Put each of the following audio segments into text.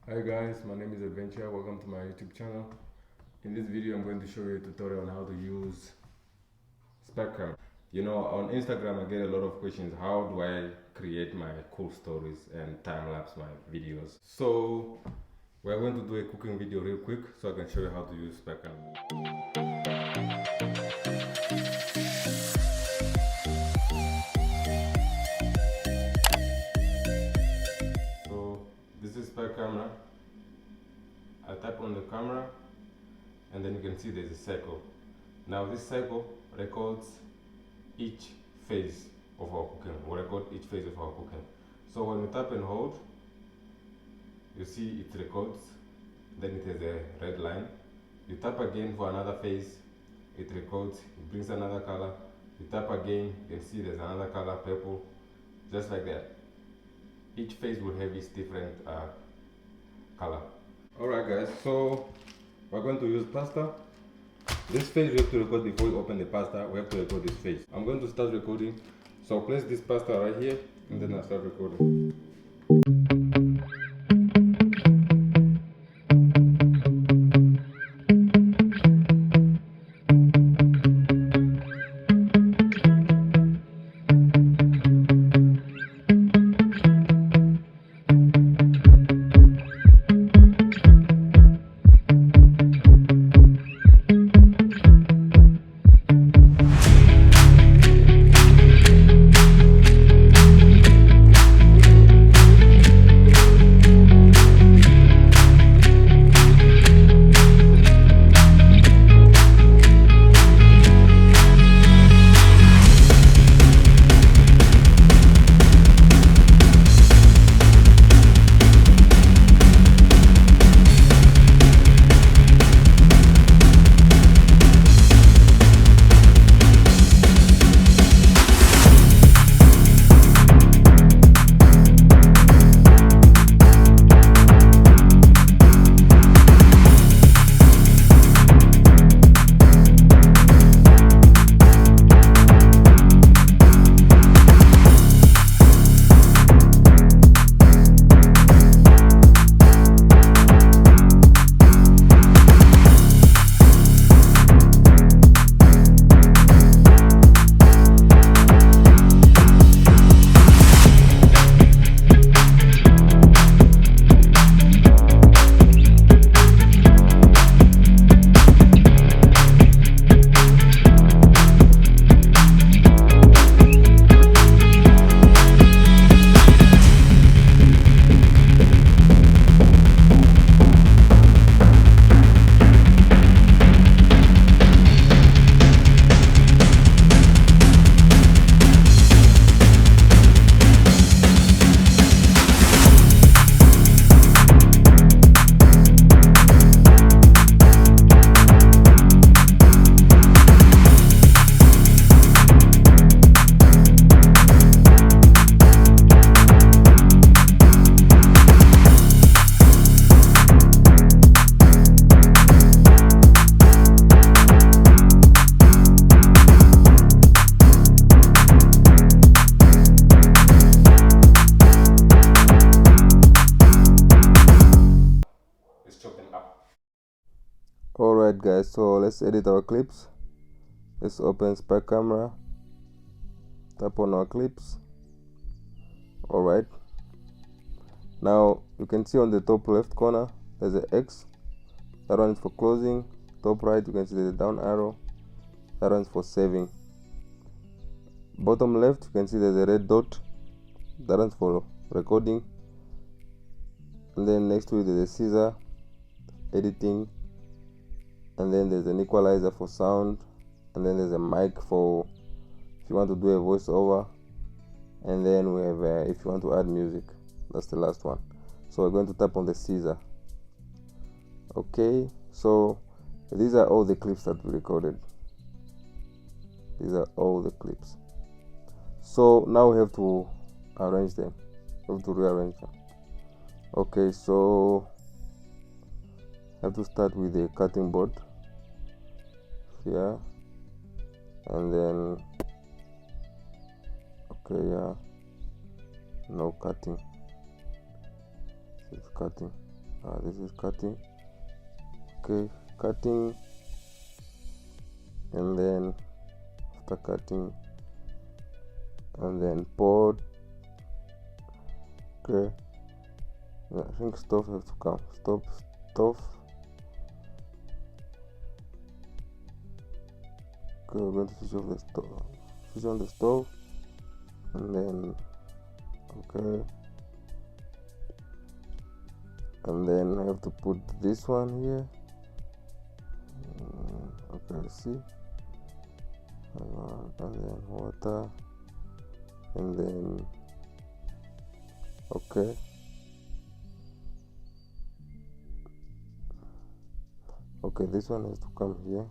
Hi guys, my name is Adventure. Welcome to my YouTube channel. In this video, I'm going to show you a tutorial on how to use Spectrum. On Instagram, I get a lot of questions. How do I create my cool stories and time-lapse my videos? So we're going to do a cooking video real quick so I can show you how to use Spectrum. So this is Spec camera. I tap on the camera and then you can see there's a circle. Now this circle records each phase of our cooking. We record each phase of our cooking. So when we tap and hold, you see it records, then it has a red line. You tap again for another phase, it records, it brings another color. You tap again, you can see there's another color, purple, just like that. Each phase will have its different color. Alright guys, so we're going to use pasta. This phase we have to record before we open the pasta. We have to record this phase. I'm going to start recording. So place this pasta right here and then I'll start recording. Alright guys, so let's edit our clips. Let's open Spec camera, tap on our clips. Alright, now you can see on the top left corner there's an X. That one is for closing. Top right you can see there's a down arrow. That one is for saving. Bottom left you can see there's a red dot. That one's for recording. And then next to it there's a scissor, editing. And then there's an equalizer for sound, and then there's a mic for if you want to do a voiceover, and then we have if you want to add music. That's the last one. So we're going to tap on the scissor. Okay, so these are all the clips that we recorded. These are all the clips. So now we have to arrange them. We have to rearrange them. Okay, so I have to start with the cutting board here, and then okay, yeah, no cutting, it's cutting. This is cutting. Okay, cutting, and then after cutting, and then port. Okay, I think stove has to come. Stove. Okay, we're going to switch off the stove. Switch on the stove, and then okay, and then I have to put this one here. Okay, see, and then water, and then okay. Okay, this one has to come here.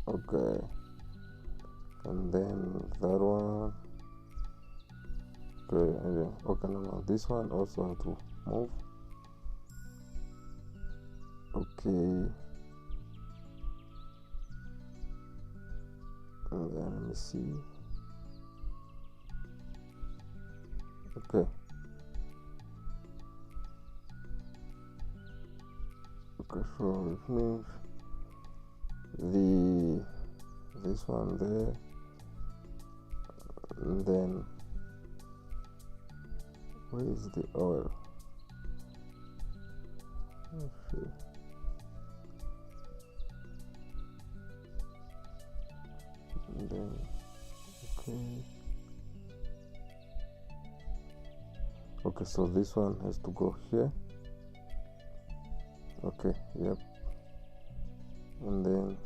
Okay, and then that one. Okay, and then okay, no, this one also have to move. Okay, and then let me see. Okay. Okay, so it means this one there, and then where is the oil? Let's see. And then okay, so this one has to go here. Okay, yep, and then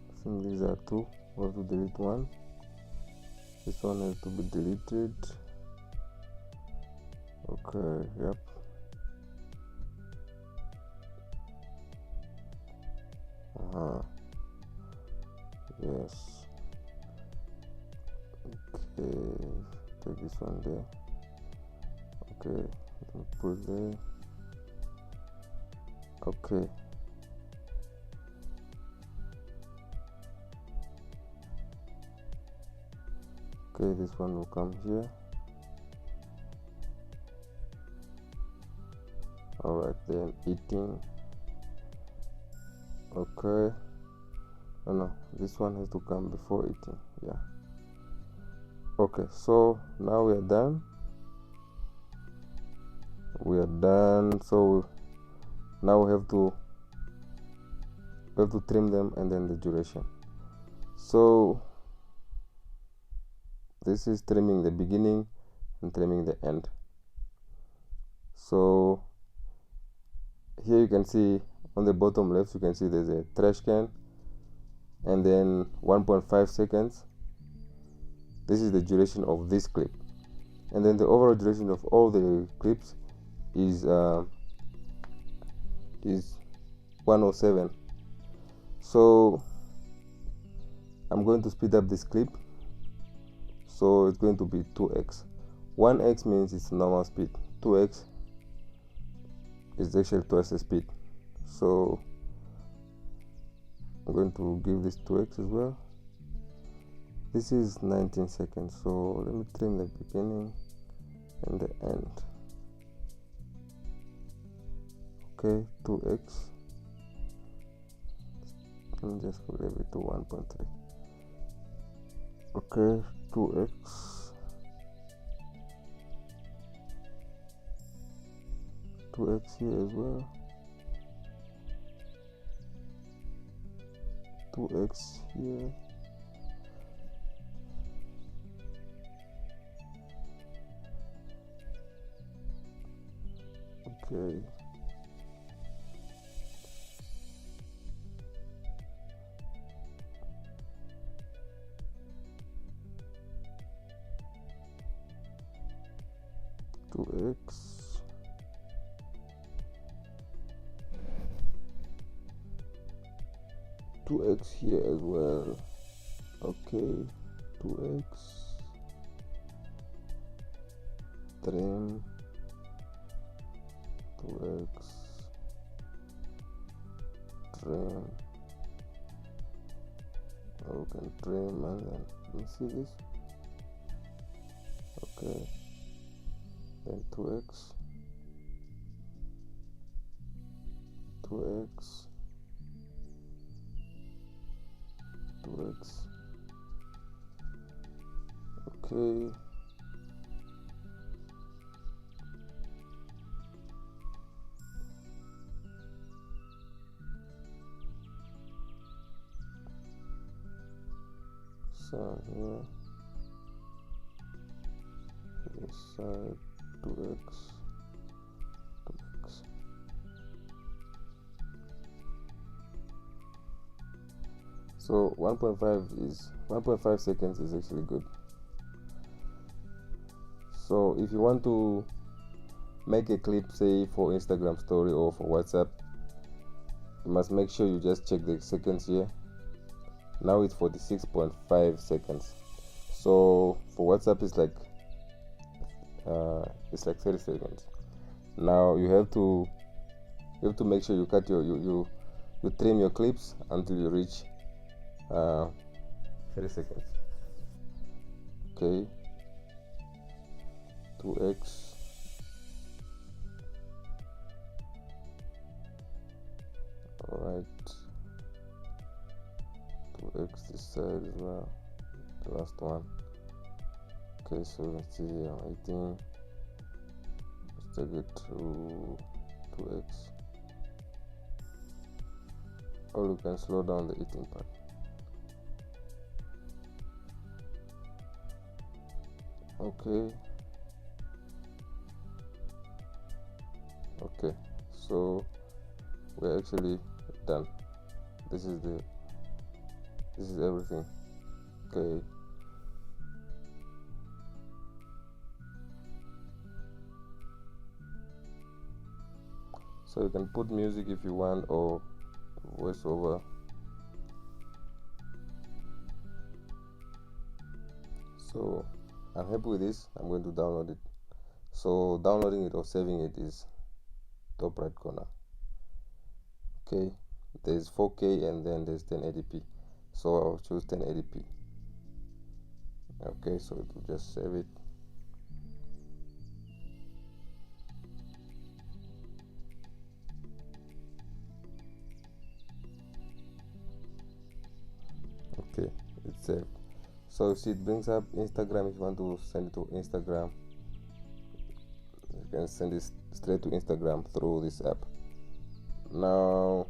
I think these are two. We have to delete one. This one has to be deleted. Okay, yep. Yes. Okay, take this one there. Okay, put there. Okay. Okay, this one will come here. Alright, then eating. Okay. Oh no, this one has to come before eating. Yeah. Okay, so now we are done. So now we have to trim them, and then the duration. So this is trimming the beginning and trimming the end. So here you can see on the bottom left, you can see there's a trash can, and then 1.5 seconds. This is the duration of this clip, and then the overall duration of all the clips is 107. So I'm going to speed up this clip, so it's going to be 2x. 1x means it's normal speed, 2x is actually twice the speed. So I'm going to give this 2x as well. This is 19 seconds, so let me trim the beginning and the end. Okay, 2x. Let me just leave it to 1.3. Okay, 2x. 2x here as well. 2x here. Okay. Two X. Two X here as well. Okay. 2x. Trim. 2x. Trim. We can trim, and then you see this. Okay, then 2x, 2x, 2x. Okay, so here this side 2x, 2x. So 1.5 seconds is actually good. So if you want to make a clip, say for Instagram story or for WhatsApp, you must make sure you just check the seconds here. Now it's 46.5 seconds. So for WhatsApp it's like 30 seconds. Now you have to make sure you cut you trim your clips until you reach 30 seconds. Okay, 2x, alright, 2x this side as well, the last one. Okay, so you can see here 18, let's take it to 2x, or you can slow down the eating part. Okay, so we're actually done. This is everything. Okay, so you can put music if you want, or voiceover. So I'm happy with this. I'm going to download it. So downloading it or saving it is top right corner. Okay, there's 4K and then there's 1080p, so I'll choose 1080p. Okay, so it will just save it. Okay, it's saved. So see, it brings up Instagram. If you want to send it to Instagram, you can send it straight to Instagram through this app. Now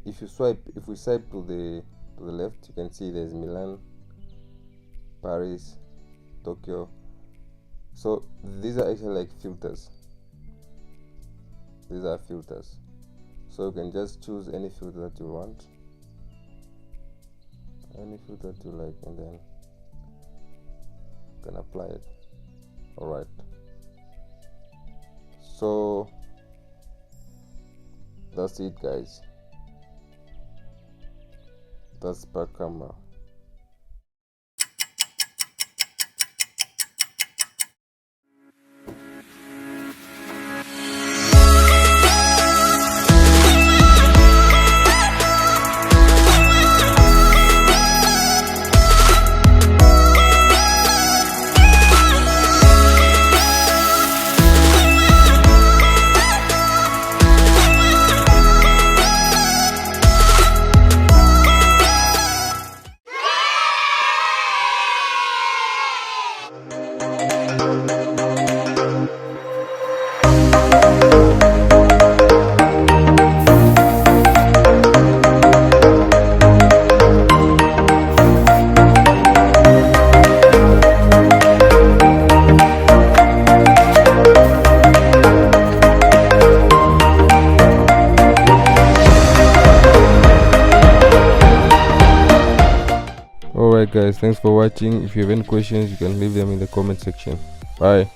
if we swipe to the left, you can see there's Milan, Paris, Tokyo. So these are actually like filters. These are filters, so you can just choose any filter that you want, any filter that you like, and then you can apply it. Alright, so that's it, guys. That's per camera. Alright guys, thanks for watching. If you have any questions, you can leave them in the comment section. Bye.